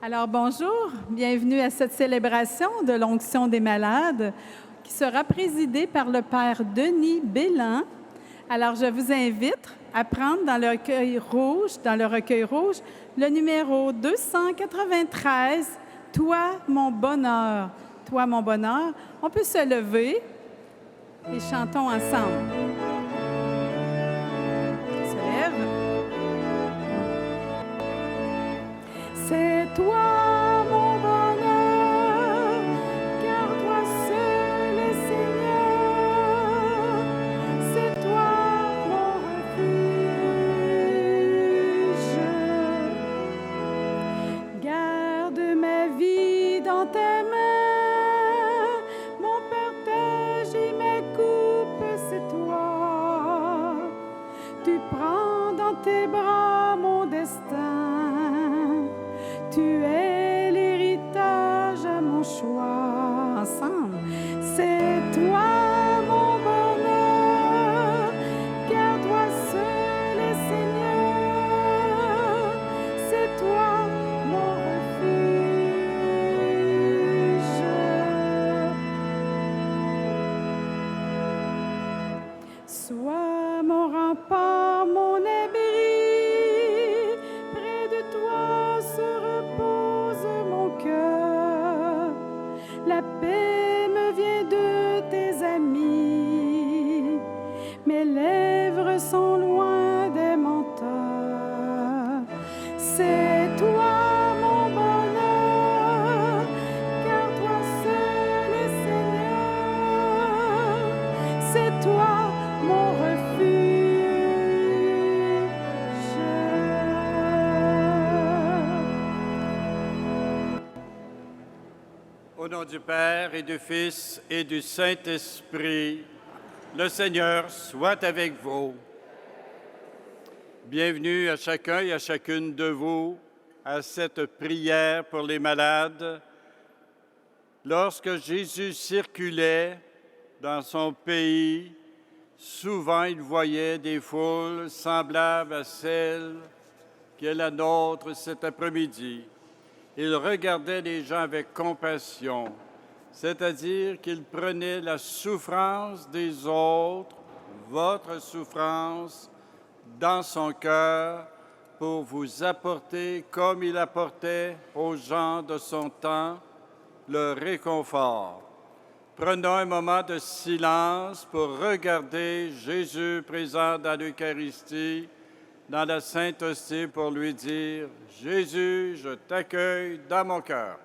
Alors bonjour, bienvenue à cette célébration de l'onction des malades qui sera présidée par le Père Denis Bélan. Alors je vous invite à prendre dans le recueil rouge, le numéro 293, « Toi, mon bonheur ». Toi, mon bonheur. On peut se lever et chantons ensemble. On se lève. C'est toi, mon bonheur, car toi seul est Seigneur. C'est toi, mon refuge. Garde ma vie dans tes mains, mon partage et ma coupe, c'est toi. Tu prends dans tes bras mon destin. Tu es l'héritage à mon choix. Ensemble, c'est toi, mon bonheur, car toi seul est Seigneur. C'est toi, mon refuge. Sois mon rempart, mon abri. Près de toi se repose mon cœur. La paix me vient de tes amis. Mes lèvres sont loin des menteurs. C'est toi, mon bonheur, car toi seul est Seigneur. C'est toi, mon refuge. Au nom du Père et du Fils et du Saint-Esprit, le Seigneur soit avec vous. Bienvenue à chacun et à chacune de vous à cette prière pour les malades. Lorsque Jésus circulait dans son pays, souvent il voyait des foules semblables à celles qui est la nôtre cet après-midi. Il regardait les gens avec compassion, c'est-à-dire qu'il prenait la souffrance des autres, votre souffrance, dans son cœur pour vous apporter, comme il apportait aux gens de son temps, le réconfort. Prenons un moment de silence pour regarder Jésus présent dans l'Eucharistie, dans la Sainte Hostie, pour lui dire « Jésus, je t'accueille dans mon cœur ».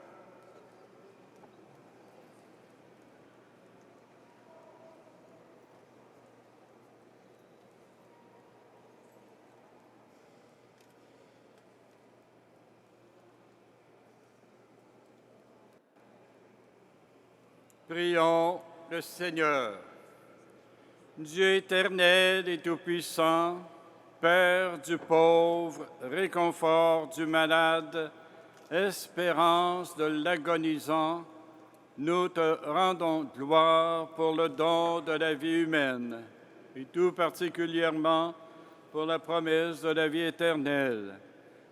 Prions le Seigneur. Dieu éternel et tout-puissant, Père du pauvre, réconfort du malade, espérance de l'agonisant, nous te rendons gloire pour le don de la vie humaine, et tout particulièrement pour la promesse de la vie éternelle.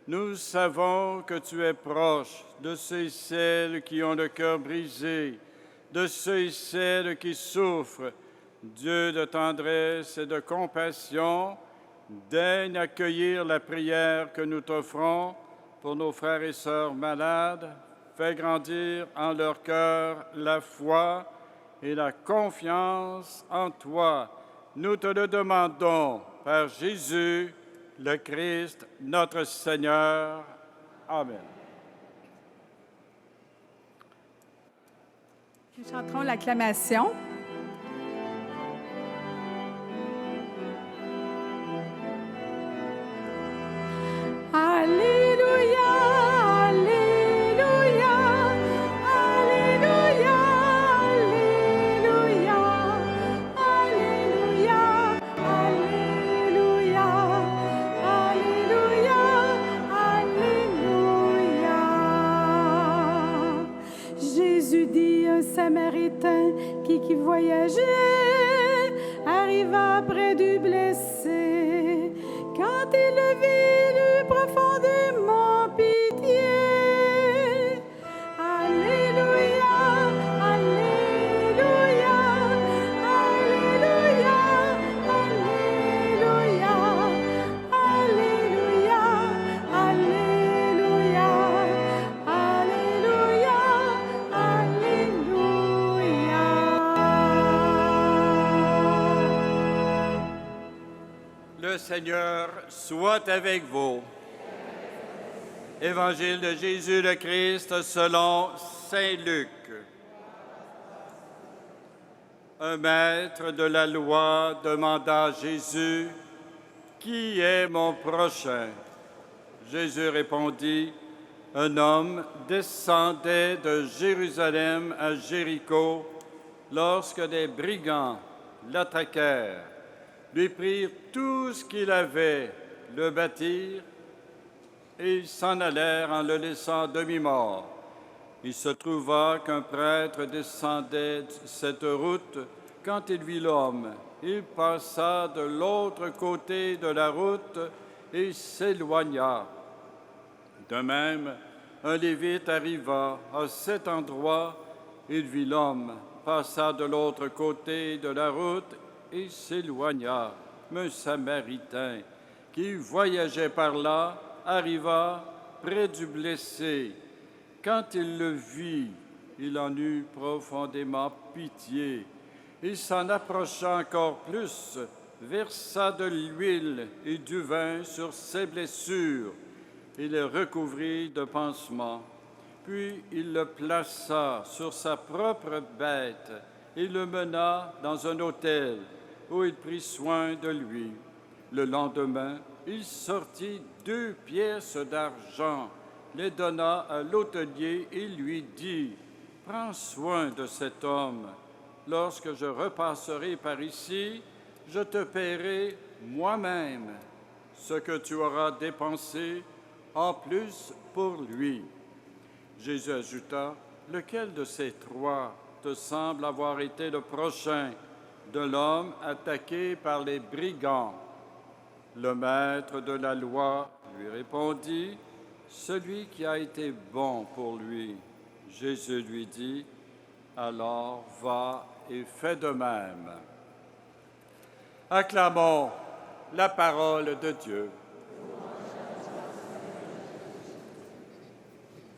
Nous savons que tu es proche de ceux et celles qui ont le cœur brisé, de ceux et celles qui souffrent. Dieu de tendresse et de compassion, daigne accueillir la prière que nous t'offrons pour nos frères et sœurs malades. Fais grandir en leur cœur la foi et la confiance en toi. Nous te le demandons par Jésus, le Christ, notre Seigneur. Amen. Nous chanterons l'acclamation. Alléluia, Alléluia, Alléluia, Alléluia, Alléluia, Alléluia, Alléluia, Alléluia. Jésus dit un Samaritain qui voyageait arriva près du blessé. Quand il le vit, il eut profondément pitié. Seigneur soit avec vous. Évangile de Jésus le Christ selon saint Luc. Un maître de la loi demanda à Jésus, « Qui est mon prochain ?» Jésus répondit, « Un homme descendait de Jérusalem à Jéricho lorsque des brigands l'attaquèrent, lui prirent tout ce qu'il avait, le battirent et ils s'en allèrent en le laissant demi-mort. Il se trouva qu'un prêtre descendait cette route. Quand il vit l'homme, il passa de l'autre côté de la route et s'éloigna. De même, un Lévite arriva à cet endroit. Il vit l'homme, passa de l'autre côté de la route et s'éloigna. Un Samaritain qui voyageait par là arriva près du blessé. Quand il le vit, il en eut profondément pitié. Il s'en approcha encore plus, versa de l'huile et du vin sur ses blessures et les recouvrit de pansements. Puis il le plaça sur sa propre bête et le mena dans un hôtel où il prit soin de lui. Le lendemain, il sortit 2 pièces d'argent, les donna à l'hôtelier et lui dit, « Prends soin de cet homme. Lorsque je repasserai par ici, je te paierai moi-même ce que tu auras dépensé en plus pour lui. » Jésus ajouta, « Lequel de ces 3 te semble avoir été le prochain de l'homme attaqué par les brigands ?» Le maître de la loi lui répondit, « Celui qui a été bon pour lui. » Jésus lui dit, « Alors va et fais de même. » Acclamons la parole de Dieu.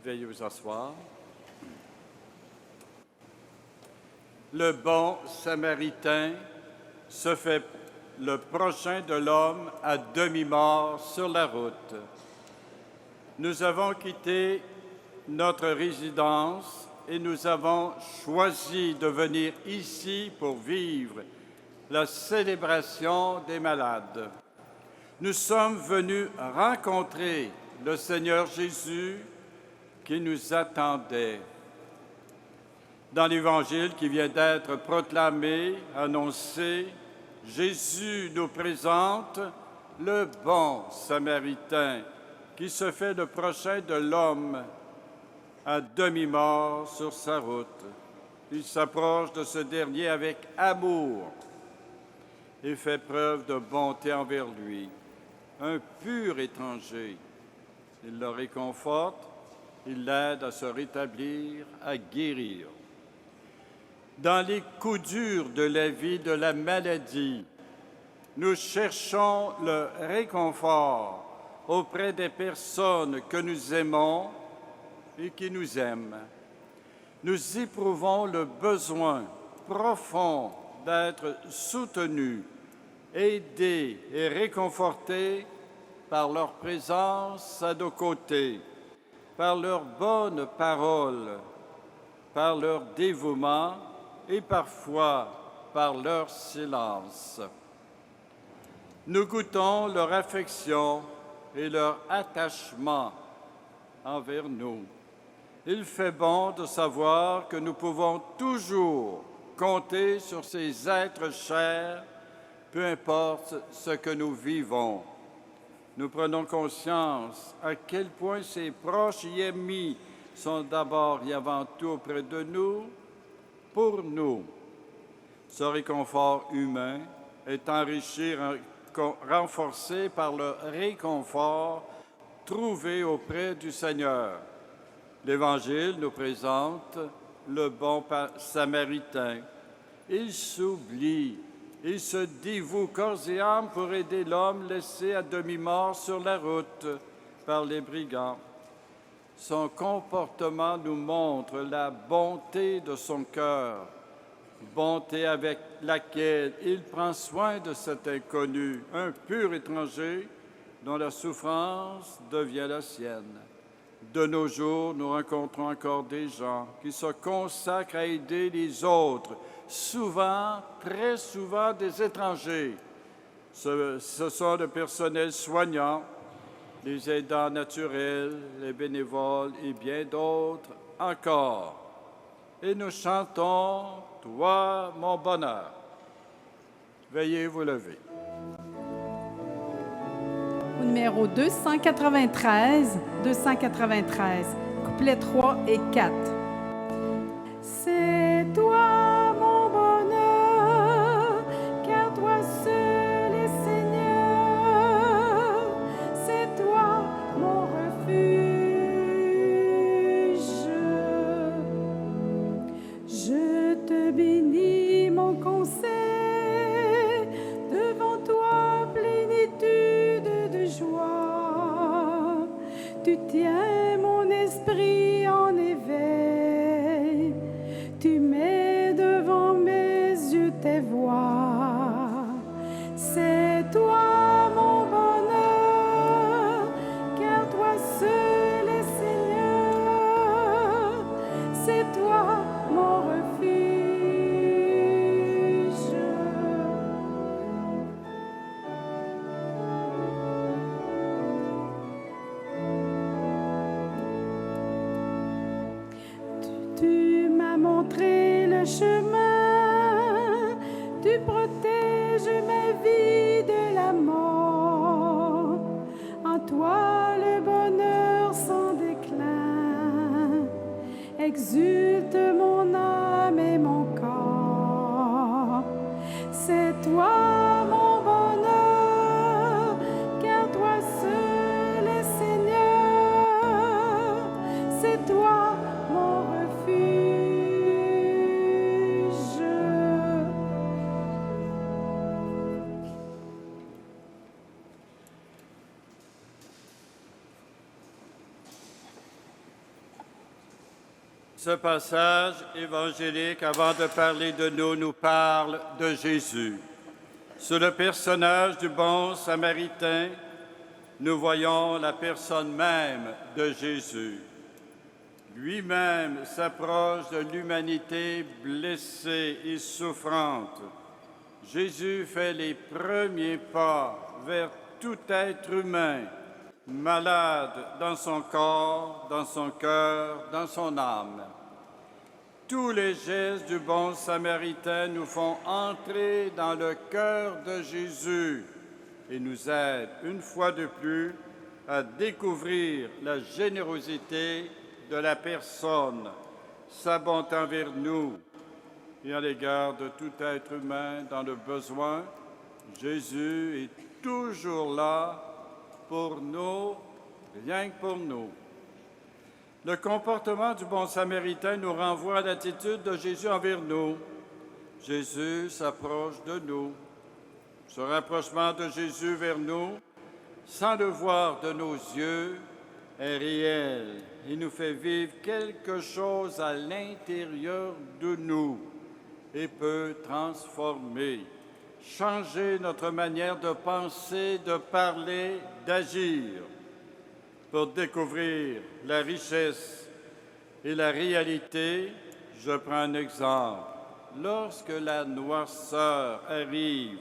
Veuillez vous asseoir. Le bon Samaritain se fait le prochain de l'homme à demi-mort sur la route. Nous avons quitté notre résidence et nous avons choisi de venir ici pour vivre la célébration des malades. Nous sommes venus rencontrer le Seigneur Jésus qui nous attendait. Dans l'Évangile qui vient d'être proclamé, annoncé, Jésus nous présente le bon Samaritain qui se fait le prochain de l'homme à demi-mort sur sa route. Il s'approche de ce dernier avec amour et fait preuve de bonté envers lui. Un pur étranger, il le réconforte, il l'aide à se rétablir, à guérir. Dans les coups durs de la vie, de la maladie, nous cherchons le réconfort auprès des personnes que nous aimons et qui nous aiment. Nous éprouvons le besoin profond d'être soutenus, aidés et réconfortés par leur présence à nos côtés, par leurs bonnes paroles, par leur dévouement et parfois par leur silence. Nous goûtons leur affection et leur attachement envers nous. Il fait bon de savoir que nous pouvons toujours compter sur ces êtres chers, peu importe ce que nous vivons. Nous prenons conscience à quel point ces proches et amis sont d'abord et avant tout auprès de nous, pour nous. Ce réconfort humain est enrichi, renforcé par le réconfort trouvé auprès du Seigneur. L'Évangile nous présente le bon Samaritain. Il s'oublie, il se dévoue corps et âme pour aider l'homme laissé à demi-mort sur la route par les brigands. Son comportement nous montre la bonté de son cœur. bonté avec laquelle il prend soin de cet inconnu, un pur étranger dont la souffrance devient la sienne. De nos jours, nous rencontrons encore des gens qui se consacrent à aider les autres, souvent, très souvent des étrangers. Ce sont le personnel soignant, les aidants naturels, les bénévoles et bien d'autres encore. Et nous chantons « Toi, mon bonheur ». Veuillez vous lever. Au numéro 293, couplets 3 et 4. C'est toi mon bonheur, car toi seul est Seigneur, c'est toi mon refuge. Je te bénis mon conseil, devant toi plénitude de joie. Tu tiens mon esprit en éveil, tu mets devant mes yeux tes voies. C'est toi mon bonheur, car toi seul est Seigneur, c'est toi mon refuge. Tu m'as montré le chemin, tu protèges ma vie de la mort. En toi le bonheur sans déclin, exulte mon âme et mon corps. C'est toi mon bonheur, car toi seul est Seigneur, c'est toi mon refuge. Ce passage évangélique, avant de parler de nous parle de Jésus. Sous le personnage du bon Samaritain, nous voyons la personne même de Jésus. Lui-même s'approche de l'humanité blessée et souffrante. Jésus fait les premiers pas vers tout être humain, malade dans son corps, dans son cœur, dans son âme. Tous les gestes du bon Samaritain nous font entrer dans le cœur de Jésus et nous aident, une fois de plus, à découvrir la générosité de la personne, sa bonté envers nous et à l'égard de tout être humain dans le besoin. Jésus est toujours là pour nous, rien que pour nous. Le comportement du bon Samaritain nous renvoie à l'attitude de Jésus envers nous. Jésus s'approche de nous. Ce rapprochement de Jésus vers nous, sans le voir de nos yeux, est réel. Il nous fait vivre quelque chose à l'intérieur de nous et peut transformer, changer notre manière de penser, de parler, d'agir. Pour découvrir la richesse et la réalité, je prends un exemple. Lorsque la noirceur arrive,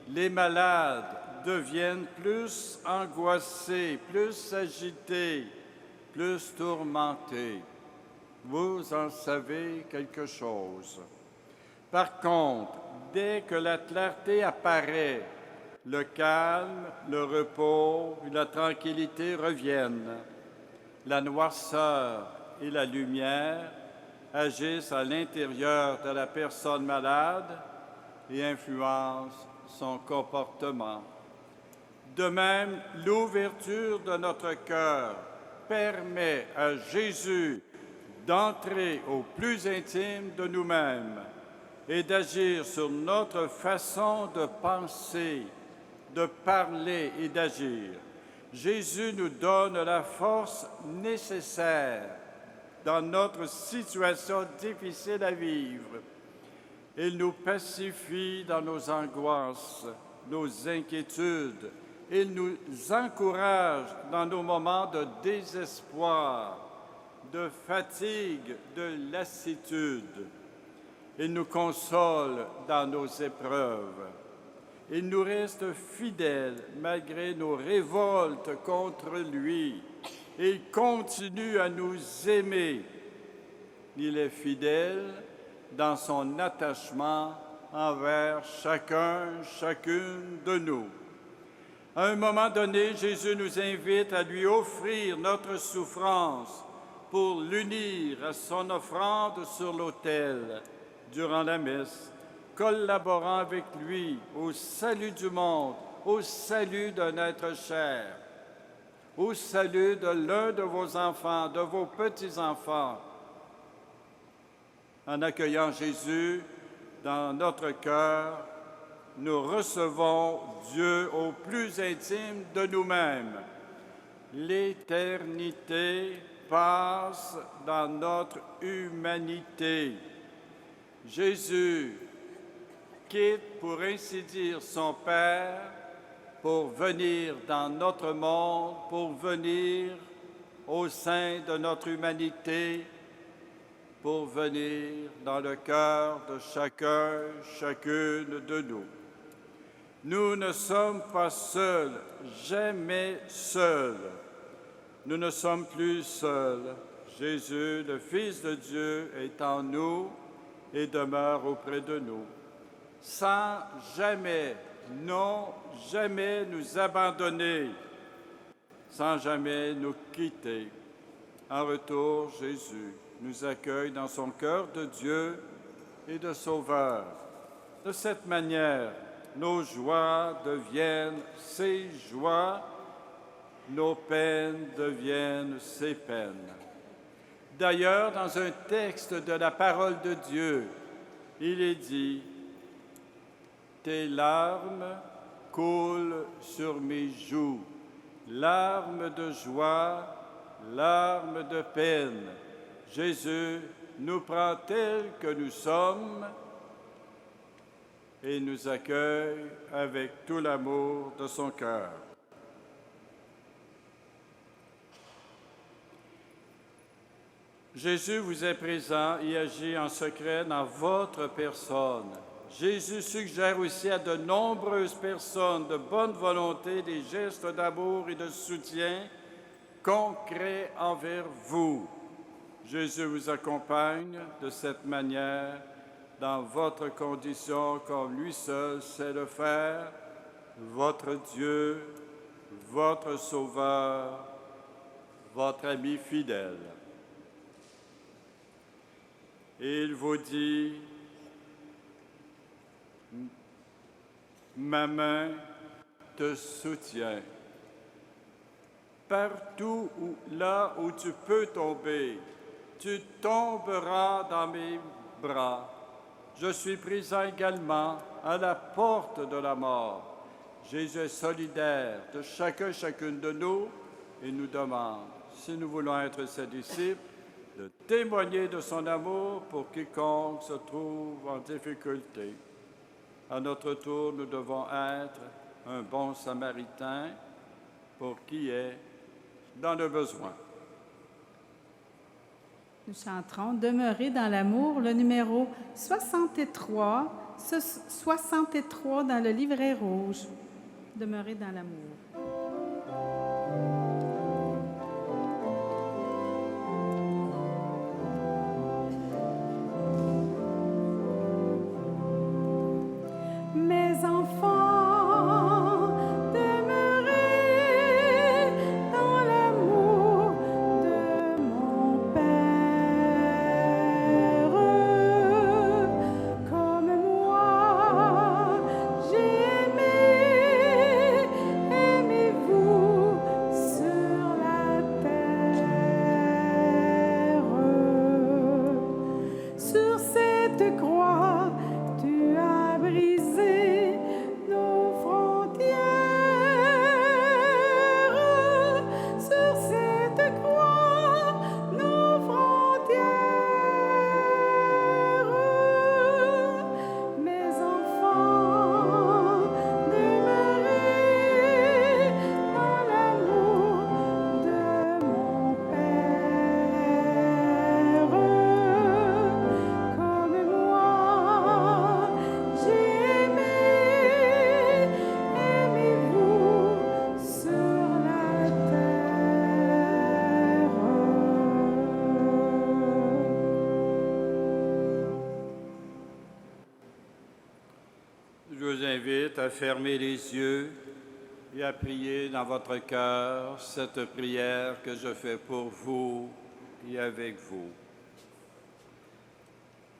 les malades deviennent plus angoissés, plus agités, plus tourmentés. Vous en savez quelque chose. Par contre, dès que la clarté apparaît, le calme, le repos et la tranquillité reviennent. La noirceur et la lumière agissent à l'intérieur de la personne malade et influencent son comportement. De même, l'ouverture de notre cœur permet à Jésus d'entrer au plus intime de nous-mêmes et d'agir sur notre façon de penser, de parler et d'agir. Jésus nous donne la force nécessaire dans notre situation difficile à vivre. Il nous pacifie dans nos angoisses, nos inquiétudes. Il nous encourage dans nos moments de désespoir, de fatigue, de lassitude. Il nous console dans nos épreuves. Il nous reste fidèle malgré nos révoltes contre lui. Il continue à nous aimer. Il est fidèle dans son attachement envers chacune de nous. À un moment donné, Jésus nous invite à lui offrir notre souffrance pour l'unir à son offrande sur l'autel durant la messe, collaborant avec lui au salut du monde, au salut d'un être cher, au salut de l'un de vos enfants, de vos petits-enfants. En accueillant Jésus dans notre cœur, nous recevons Dieu au plus intime de nous-mêmes. L'éternité passe dans notre humanité. Jésus quitte, pour ainsi dire, son Père pour venir dans notre monde, pour venir au sein de notre humanité, pour venir dans le cœur de chacune de nous. Nous ne sommes pas seuls, jamais seuls. Nous ne sommes plus seuls. Jésus, le Fils de Dieu, est en nous et demeure auprès de nous, sans jamais, non jamais nous abandonner, sans jamais nous quitter. En retour, Jésus nous accueille dans son cœur de Dieu et de Sauveur. De cette manière, nos joies deviennent ses joies, nos peines deviennent ses peines. D'ailleurs, dans un texte de la parole de Dieu, il est dit « Tes larmes coulent sur mes joues, larmes de joie, larmes de peine. » Jésus nous prend tels que nous sommes et nous accueille avec tout l'amour de son cœur. Jésus vous est présent et agit en secret dans votre personne. Jésus suggère aussi à de nombreuses personnes de bonne volonté des gestes d'amour et de soutien concrets envers vous. Jésus vous accompagne de cette manière dans votre condition comme lui seul sait le faire, votre Dieu, votre Sauveur, votre ami fidèle. Et il vous dit, ma main te soutient. Partout là où tu peux tomber, tu tomberas dans mes bras. Je suis présent également à la porte de la mort. Jésus est solidaire de chacune de nous et nous demande, si nous voulons être ses disciples, de témoigner de son amour pour quiconque se trouve en difficulté. À notre tour, nous devons être un bon samaritain pour qui est dans le besoin. Nous chanterons « Demeurer dans l'amour », le numéro 63, 63 dans le livret rouge. « Demeurer dans l'amour ». Mes enfants, demeurez dans l'amour de mon Père. Comme moi, j'ai aimé, aimez-vous sur la terre. Sur cette croix, tu as brisé nos frontières. Sur cette croix, nos frontières. vous invite à fermer les yeux et à prier dans votre cœur cette prière que je fais pour vous et avec vous.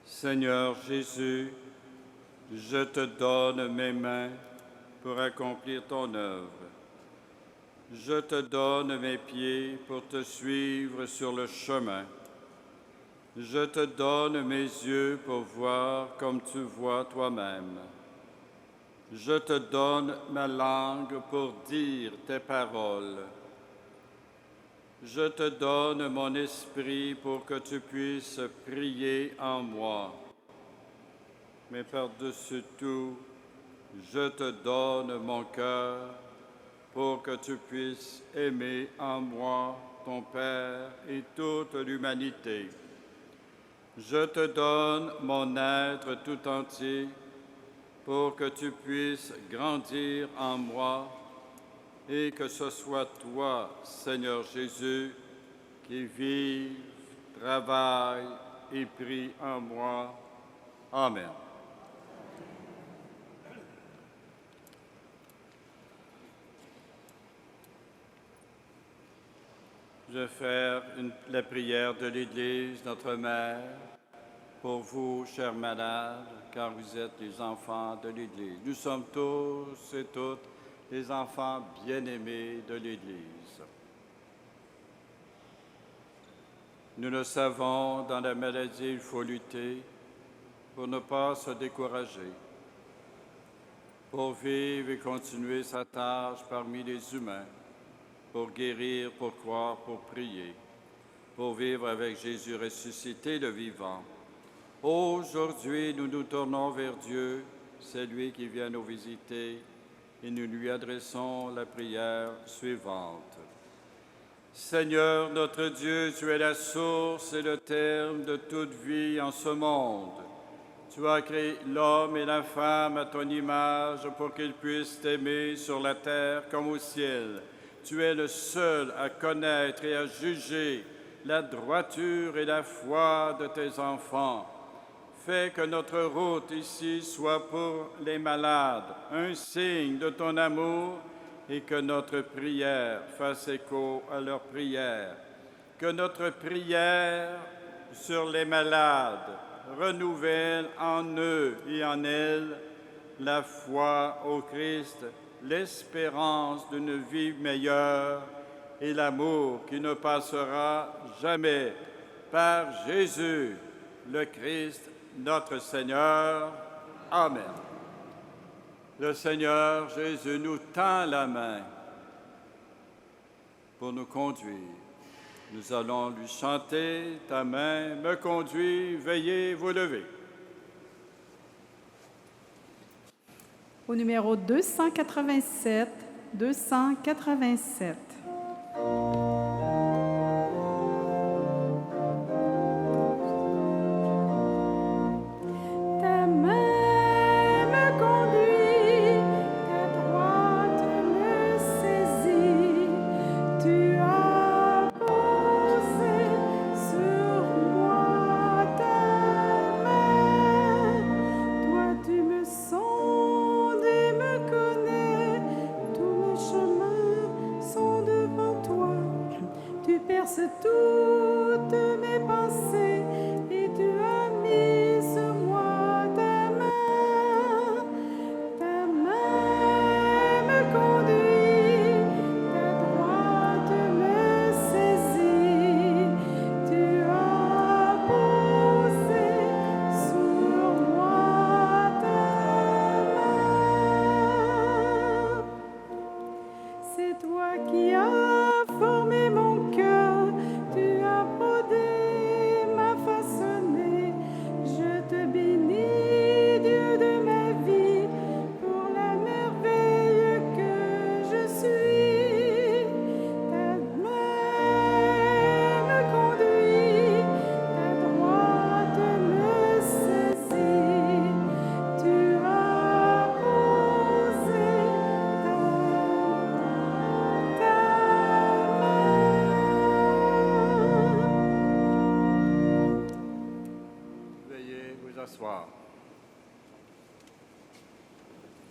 Seigneur Jésus, je te donne mes mains pour accomplir ton œuvre. Je te donne mes pieds pour te suivre sur le chemin. Je te donne mes yeux pour voir comme tu vois toi-même. Je te donne ma langue pour dire tes paroles. Je te donne mon esprit pour que tu puisses prier en moi. Mais par-dessus tout, je te donne mon cœur pour que tu puisses aimer en moi ton Père et toute l'humanité. Je te donne mon être tout entier pour que tu puisses grandir en moi et que ce soit toi, Seigneur Jésus, qui vive, travaille et prie en moi. Amen. Je vais faire la prière de l'Église, notre Mère, pour vous, chers malades, car vous êtes les enfants de l'Église. Nous sommes tous et toutes les enfants bien-aimés de l'Église. Nous le savons, dans la maladie, il faut lutter pour ne pas se décourager, pour vivre et continuer sa tâche parmi les humains, pour guérir, pour croire, pour prier, pour vivre avec Jésus ressuscité, le vivant. Aujourd'hui, nous nous tournons vers Dieu, c'est lui qui vient nous visiter, et nous lui adressons la prière suivante. Seigneur notre Dieu, tu es la source et le terme de toute vie en ce monde. Tu as créé l'homme et la femme à ton image pour qu'ils puissent t'aimer sur la terre comme au ciel. Tu es le seul à connaître et à juger la droiture et la foi de tes enfants. Fais que notre route ici soit pour les malades un signe de ton amour et que notre prière fasse écho à leur prière. Que notre prière sur les malades renouvelle en eux et en elles la foi au Christ, l'espérance d'une vie meilleure et l'amour qui ne passera jamais. Par Jésus, le Christ, notre Seigneur. Amen. Le Seigneur Jésus nous tend la main pour nous conduire. Nous allons lui chanter « Ta main me conduit, veillez vous lever ». Au numéro 287, 287.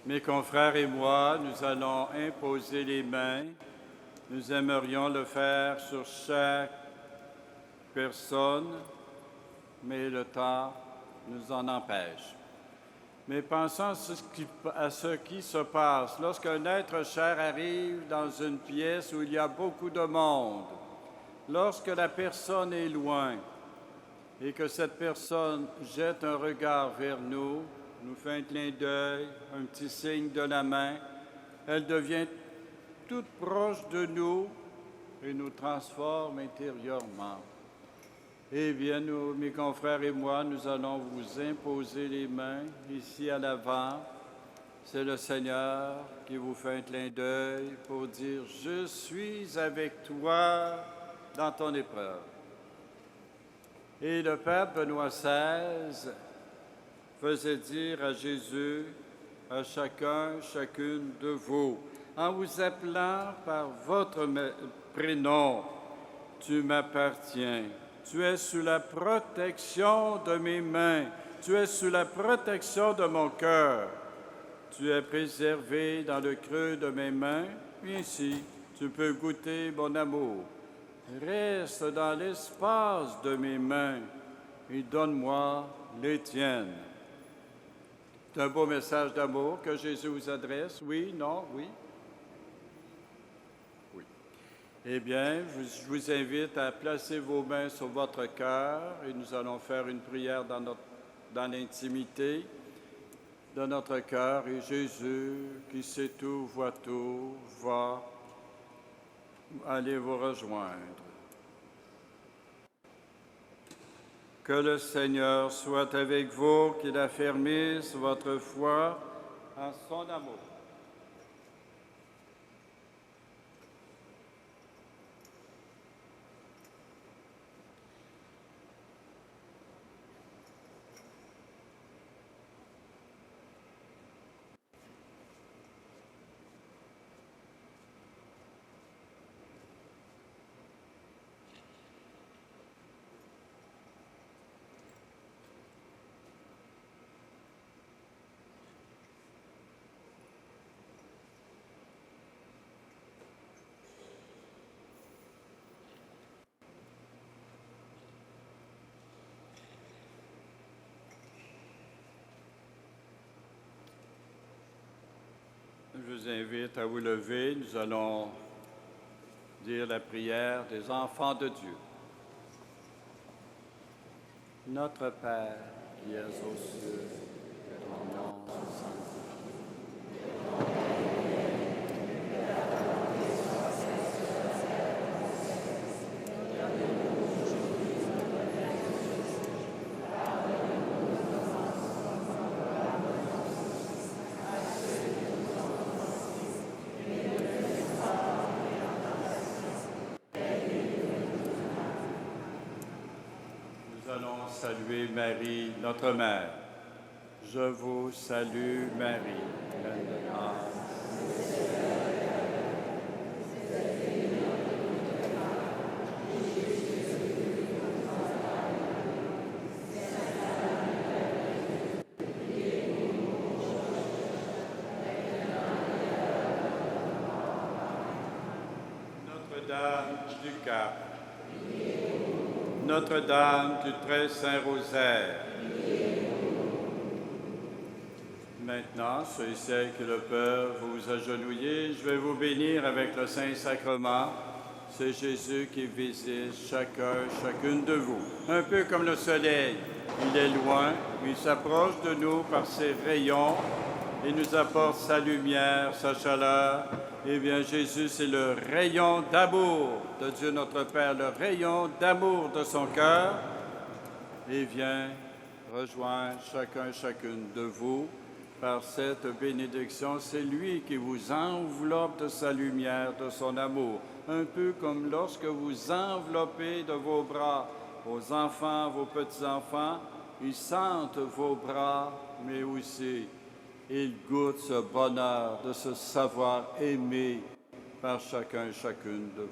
Mes confrères et moi, nous allons imposer les mains. Nous aimerions le faire sur chaque personne, mais le temps nous en empêche. Mais pensons à ce qui se passe lorsqu'un être cher arrive dans une pièce où il y a beaucoup de monde, lorsque la personne est loin et que cette personne jette un regard vers nous, nous fait un clin d'œil, un petit signe de la main, elle devient toute proche de nous et nous transforme intérieurement. Eh bien, nous, mes confrères et moi, nous allons vous imposer les mains ici à l'avant. C'est le Seigneur qui vous fait un clin d'œil pour dire « Je suis avec toi dans ton épreuve ». Et le pape Benoît XVI faisait dire à Jésus, à chacun, chacune de vous, en vous appelant par votre prénom, « Tu m'appartiens ». Tu es sous la protection de mes mains. Tu es sous la protection de mon cœur. Tu es préservé dans le creux de mes mains. Ainsi, tu peux goûter mon amour. Reste dans l'espace de mes mains et donne-moi les tiennes. C'est un beau message d'amour que Jésus vous adresse. Oui, non, oui? Eh bien, je vous invite à placer vos mains sur votre cœur et nous allons faire une prière dans l'intimité de notre cœur. Et Jésus, qui sait tout, voit tout, va aller vous rejoindre. Que le Seigneur soit avec vous, qu'il affermisse votre foi en son amour. Je vous invite à vous lever. Nous allons dire la prière des enfants de Dieu. Notre Père qui es aux cieux, que ton nom soit sanctifié. Nous allons saluer Marie, notre Mère. Je vous salue, Marie, pleine de grâce. Notre-Dame du Cap, Notre-Dame du Très Saint Rosaire. Maintenant, ceux et celles qui le peuvent, vous agenouiller, je vais vous bénir avec le Saint-Sacrement. C'est Jésus qui visite chacun, chacune de vous. Un peu comme le soleil, il est loin, mais il s'approche de nous par ses rayons et nous apporte sa lumière, sa chaleur. Eh bien, Jésus, c'est le rayon d'amour de Dieu notre Père, le rayon d'amour de son cœur. Et vient rejoindre chacun, chacune de vous par cette bénédiction. C'est lui qui vous enveloppe de sa lumière, de son amour. Un peu comme lorsque vous enveloppez de vos bras vos enfants, vos petits-enfants, ils sentent vos bras, mais aussi ils goûtent ce bonheur de se savoir aimé par chacun et chacune de vous.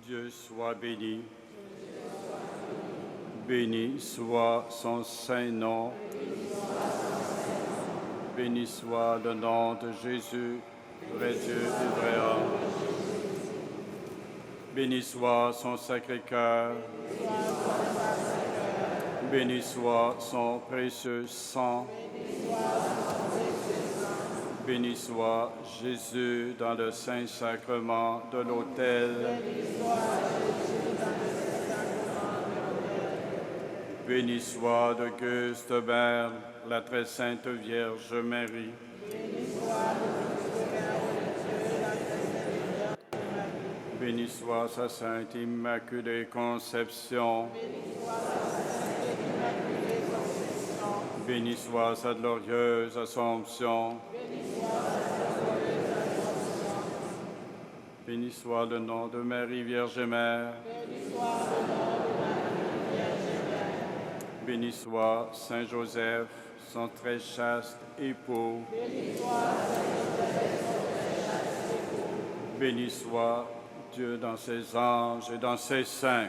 Dieu soit béni. Béni soit son saint nom. Béni soit le nom de Jésus, vrai Dieu et vrai homme. Béni soit son Sacré-Cœur. Béni soit son précieux sang. Béni soit Jésus dans le Saint-Sacrement de l'autel. Béni soit d'Auguste Berne, la très sainte Vierge Marie. Béni soit sa sainte Immaculée Conception. Béni soit sa glorieuse Assomption. Béni soit le nom de Marie Vierge Mère. Béni soit Saint Joseph, son très chaste époux. Béni soit Dieu dans ses anges et dans ses saints.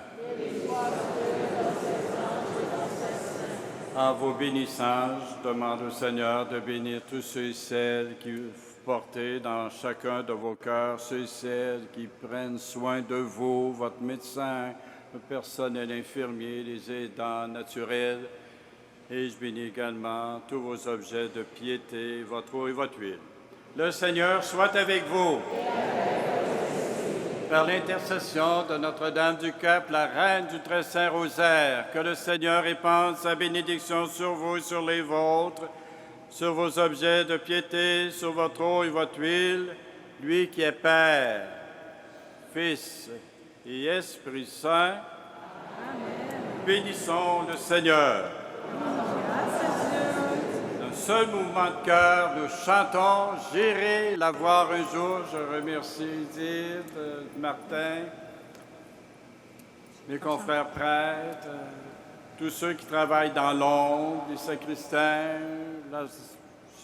À vos bénissages, demande au Seigneur de bénir tous ceux et celles qui portez dans chacun de vos cœurs, ceux et celles qui prennent soin de vous, votre médecin, le personnel infirmier, les aidants naturels. Et je bénis également tous vos objets de piété, votre eau et votre huile. Le Seigneur soit avec vous. Par l'intercession de Notre-Dame du Cap, la Reine du Très Saint Rosaire, que le Seigneur répande sa bénédiction sur vous et sur les vôtres, sur vos objets de piété, sur votre eau et votre huile, lui qui est Père, Fils et Esprit Saint. Amen. Bénissons le Seigneur. D'un seul mouvement de cœur, nous chantons « J'irai la voir un jour ». Je remercie Edith, Martin, mes confrères prêtres, tous ceux qui travaillent dans l'ombre, les sacristains,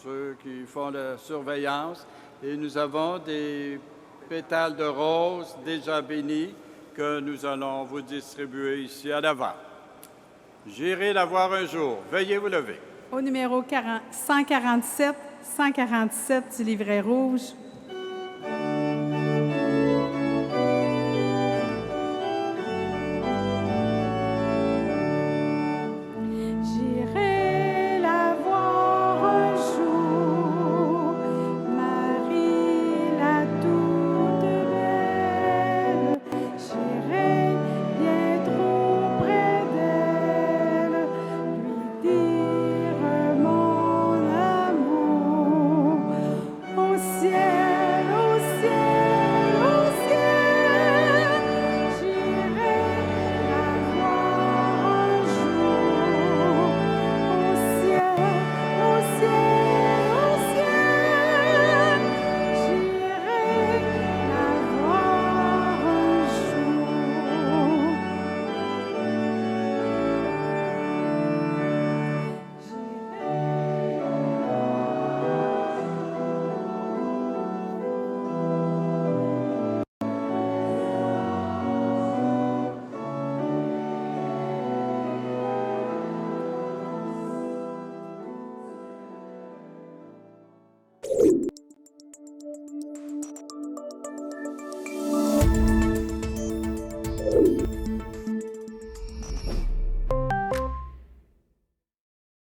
ceux qui font la surveillance. Et nous avons des pétales de roses déjà bénis que nous allons vous distribuer ici à l'avant. J'irai la voir un jour. Veuillez vous lever. Au numéro 147 du livret rouge.